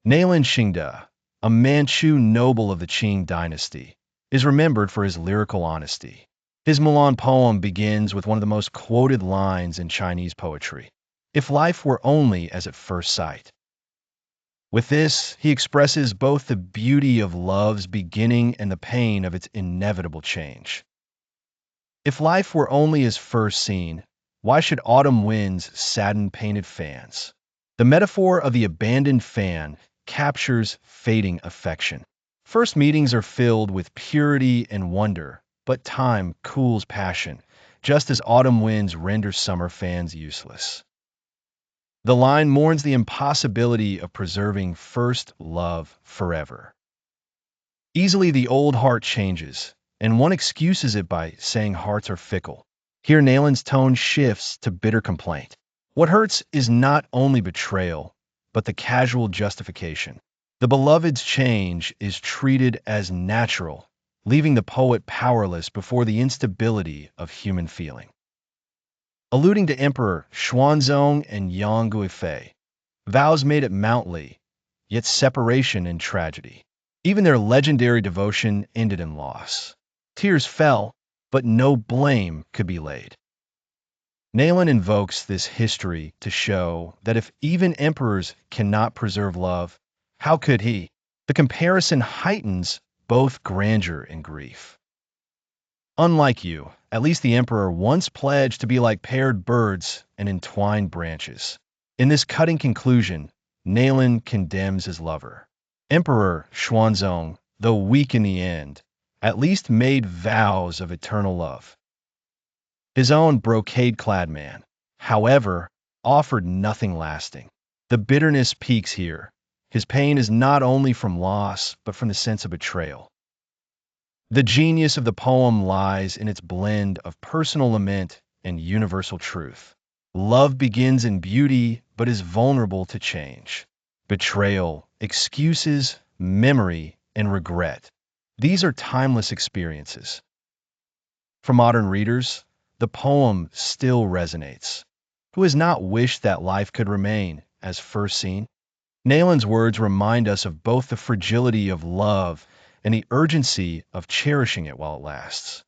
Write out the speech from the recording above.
Nalan Xingde, a Manchu noble of the Qing dynasty, is remembered for his lyrical honesty. His Mulan poem begins with one of the most quoted lines in Chinese poetry: "If life were only as at first sight." With this, he expresses both the beauty of love's beginning and the pain of its inevitable change. If life were only as first seen, why should autumn winds sadden painted fans? The metaphor of the abandoned fan captures fading affection. First meetings are filled with purity and wonder, but time cools passion, just as autumn winds render summer fans useless. The line mourns the impossibility of preserving first love forever. Easily the old heart changes, and one excuses it by saying hearts are fickle. Here Nalan's tone shifts to bitter complaint. What hurts is not only betrayal, but the casual justification. The beloved's change is treated as natural, leaving the poet powerless before the instability of human feeling. Alluding to Emperor Xuanzong and Yang Yuhuan, vows made at Mount Li, yet separation and tragedy. Even their legendary devotion ended in loss. Tears fell, but no blame could be laid. Nalan invokes this history to show that if even emperors cannot preserve love, how could he? The comparison heightens both grandeur and grief. Unlike you, at least the emperor once pledged to be like paired birds and entwined branches. In this cutting conclusion, Nalan condemns his lover. Emperor Xuanzong, though weak in the end, at least made vows of eternal love. His own brocade-clad man, however, offered nothing lasting. The bitterness peaks here. His pain is not only from loss, but from the sense of betrayal. The genius of the poem lies in its blend of personal lament and universal truth. Love begins in beauty, but is vulnerable to change. Betrayal, excuses, memory, and regret. These are timeless experiences. For modern readers, the poem still resonates. Who has not wished that life could remain as first seen? Nalan's words remind us of both the fragility of love and the urgency of cherishing it while it lasts.